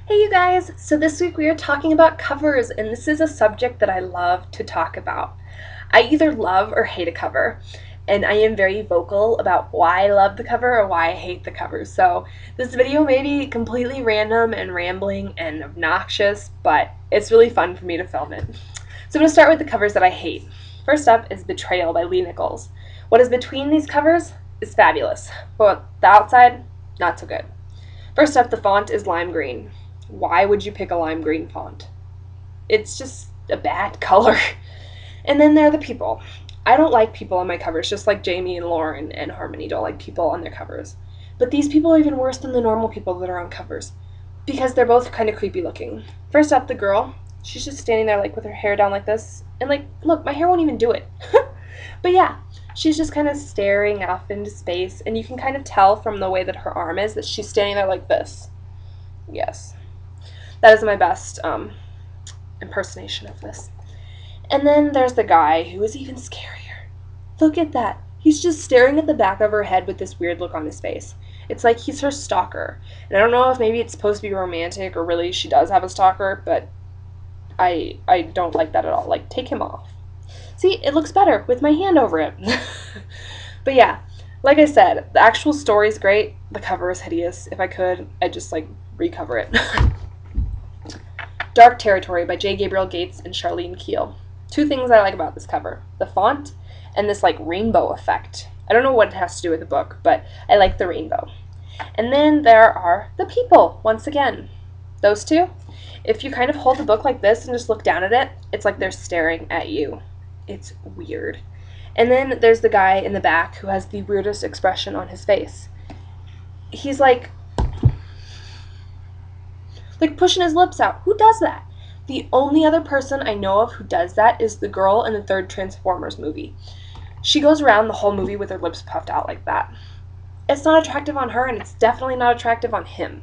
Hey you guys! So this week we are talking about covers, and this is a subject that I love to talk about. I either love or hate a cover, and I am very vocal about why I love the cover or why I hate the cover. So this video may be completely random and rambling and obnoxious, but it's really fun for me to film it. So I'm going to start with the covers that I hate. First up is Betrayal by Lee Nichols. What is between these covers is fabulous, but the outside, not so good. First up, the font is lime green. Why would you pick a lime green font? It's just a bad color. And then there are the people. I don't like people on my covers, just like Jamie and Lauren and Harmony don't like people on their covers. But these people are even worse than the normal people that are on covers because they're both kind of creepy looking. First up, the girl. She's just standing there like with her hair down like this. And like, look, my hair won't even do it. But yeah, she's just kind of staring off into space, and you can kind of tell from the way that her arm is that she's standing there like this. Yes. That is my best impersonation of this. And then there's the guy who is even scarier. Look at that. He's just staring at the back of her head with this weird look on his face. It's like he's her stalker. And I don't know if maybe it's supposed to be romantic or really she does have a stalker, but I don't like that at all. Like, take him off. See, it looks better with my hand over it. But yeah, like I said, the actual story's great. The cover is hideous. If I could, I'd just like recover it. Dark Territory by J. Gabriel Gates and Charlene Keel. Two things I like about this cover. The font and this like rainbow effect. I don't know what it has to do with the book, but I like the rainbow. And then there are the people, once again. Those two. If you kind of hold the book like this and just look down at it, it's like they're staring at you. It's weird. And then there's the guy in the back who has the weirdest expression on his face. He's like pushing his lips out. Who does that? The only other person I know of who does that is the girl in the third Transformers movie. She goes around the whole movie with her lips puffed out like that. It's not attractive on her, and it's definitely not attractive on him.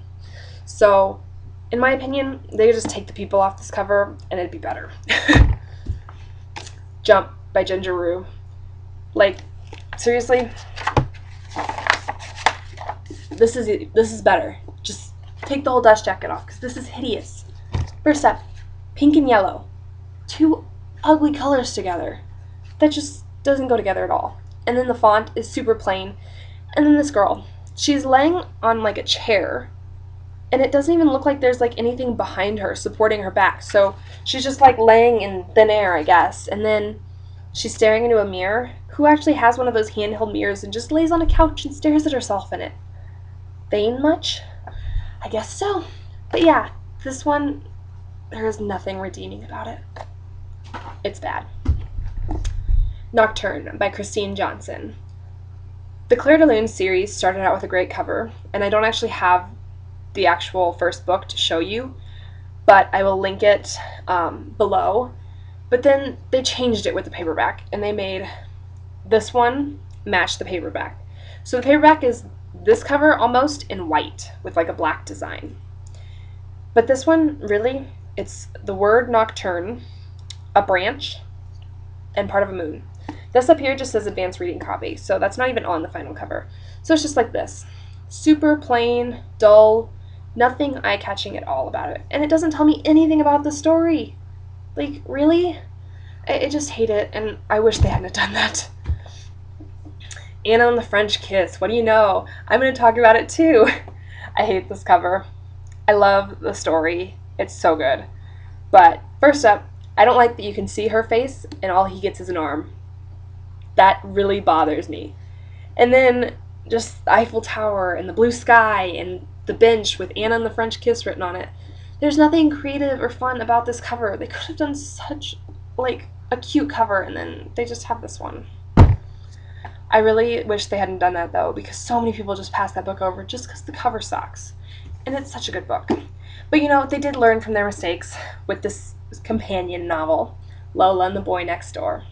So, in my opinion, they could just take the people off this cover, and it'd be better. Jump by Ginger Rue. Like, seriously, this is better. Just take the whole dust jacket off, because this is hideous. First up, pink and yellow. Two ugly colors together. That just doesn't go together at all. And then the font is super plain. And then this girl. She's laying on like a chair, and it doesn't even look like there's like anything behind her supporting her back. So she's just like laying in thin air, I guess. And then she's staring into a mirror. Who actually has one of those handheld mirrors and just lays on a couch and stares at herself in it? Vain much? I guess so. But yeah, this one, there is nothing redeeming about it. It's bad. Nocturne by Christine Johnson. The Claire de Lune series started out with a great cover, and I don't actually have the actual first book to show you, but I will link it below. But then they changed it with the paperback, and they made this one match the paperback. So the paperback is this cover almost in white with like a black design. But this one, really, it's the word nocturne, a branch, and part of a moon. This up here just says advanced reading copy, so that's not even on the final cover. So it's just like this. Super plain, dull, nothing eye-catching at all about it. And it doesn't tell me anything about the story. Like, really? I just hate it, and I wish they hadn't done that. Anna and the French Kiss. What do you know? I'm going to talk about it too. I hate this cover. I love the story. It's so good. But first up, I don't like that you can see her face and all he gets is an arm. That really bothers me. And then just the Eiffel Tower and the blue sky and the bench with Anna and the French Kiss written on it. There's nothing creative or fun about this cover. They could have done such like a cute cover, and then they just have this one. I really wish they hadn't done that though, because so many people just pass that book over just because the cover sucks. And it's such a good book. But you know, they did learn from their mistakes with this companion novel, Lola and the Boy Next Door.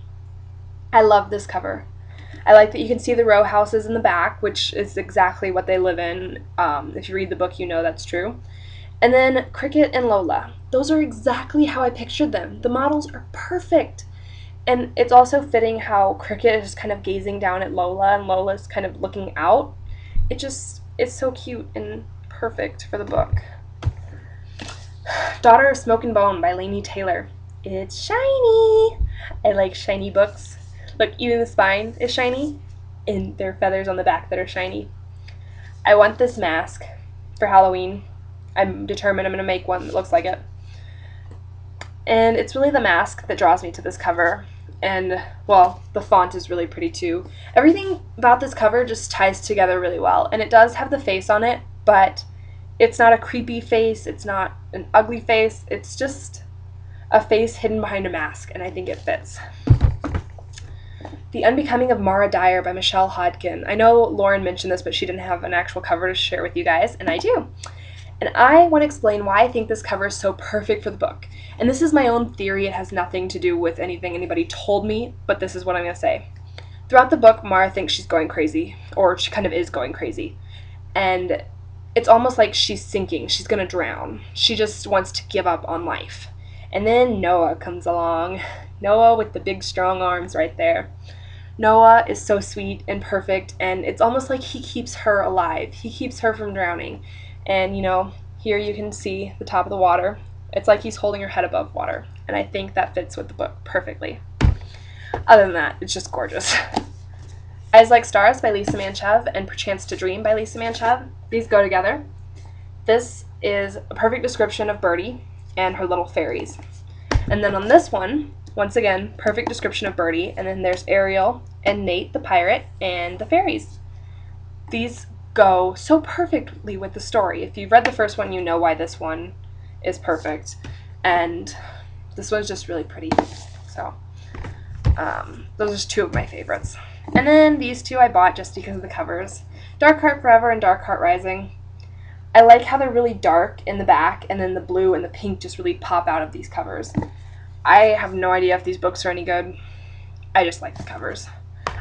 I love this cover. I like that you can see the row houses in the back, which is exactly what they live in. If you read the book, you know that's true. And then Cricket and Lola. Those are exactly how I pictured them. The models are perfect. And it's also fitting how Cricket is kind of gazing down at Lola and Lola's kind of looking out. It's so cute and perfect for the book. Daughter of Smoke and Bone by Laini Taylor. It's shiny! I like shiny books. Look, even the spine is shiny, and there are feathers on the back that are shiny. I want this mask for Halloween. I'm determined I'm going to make one that looks like it. And it's really the mask that draws me to this cover. And, well, the font is really pretty too. Everything about this cover just ties together really well. And it does have the face on it, but it's not a creepy face. It's not an ugly face. It's just a face hidden behind a mask, and I think it fits. The Unbecoming of Mara Dyer by Michelle Hodkin. I know Lauren mentioned this, but she didn't have an actual cover to share with you guys, and I do. And I want to explain why I think this cover is so perfect for the book. And this is my own theory. It has nothing to do with anything anybody told me, but this is what I'm going to say. Throughout the book, Mara thinks she's going crazy, or she kind of is going crazy. And it's almost like she's sinking. She's going to drown. She just wants to give up on life. And then Noah comes along. Noah with the big strong arms right there. Noah is so sweet and perfect, and it's almost like he keeps her alive. He keeps her from drowning. And, you know, here you can see the top of the water. It's like he's holding her head above water, and I think that fits with the book perfectly. Other than that, it's just gorgeous. Eyes Like Stars by Lisa Manchev and Perchance to Dream by Lisa Manchev. These go together. This is a perfect description of Birdie and her little fairies. And then on this one, once again, perfect description of Birdie, and then there's Ariel and Nate the pirate and the fairies. These go so perfectly with the story. If you've read the first one, you know why this one is perfect, and this one's just really pretty. So those are just two of my favorites. And then these two I bought just because of the covers. Dark Heart Forever and Dark Heart Rising. I like how they're really dark in the back, and then the blue and the pink just really pop out of these covers. I have no idea if these books are any good. I just like the covers.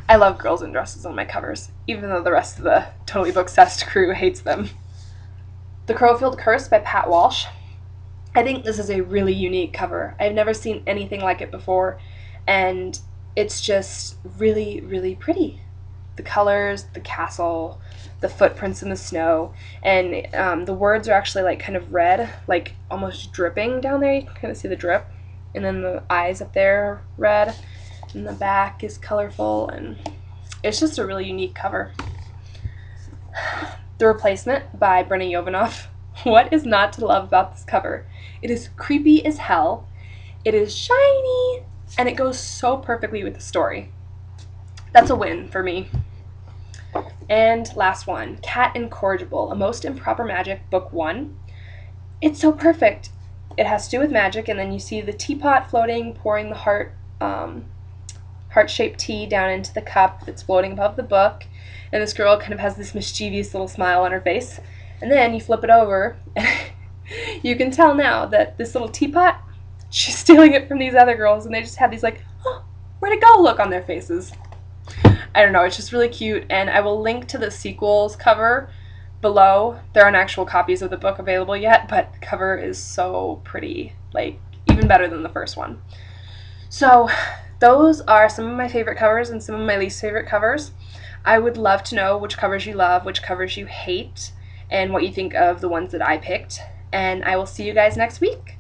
I love girls in dresses on my covers, even though the rest of the Totally Booksessed crew hates them. The Crowfield Curse by Pat Walsh. I think this is a really unique cover. I've never seen anything like it before, and it's just really, really pretty. The colors, the castle, the footprints in the snow, and the words are actually like kind of red, like almost dripping down there. You can kind of see the drip. And then the eyes up there are red, and the back is colorful, and it's just a really unique cover. The Replacement by Brenna Yovanov. What is not to love about this cover? It is creepy as hell, it is shiny, and it goes so perfectly with the story. That's a win for me. And last one, Cat Incorrigible, A Most Improper Magic, Book 1. It's so perfect. It has to do with magic, and then you see the teapot floating, pouring the heart-shaped tea down into the cup that's floating above the book, and this girl kind of has this mischievous little smile on her face. And then you flip it over, and you can tell now that this little teapot, she's stealing it from these other girls, and they just have these like, oh, where'd it go look on their faces. I don't know, it's just really cute, and I will link to the sequels cover below. There aren't actual copies of the book available yet, but the cover is so pretty, like even better than the first one. So those are some of my favorite covers and some of my least favorite covers. I would love to know which covers you love, which covers you hate, and what you think of the ones that I picked. And I will see you guys next week.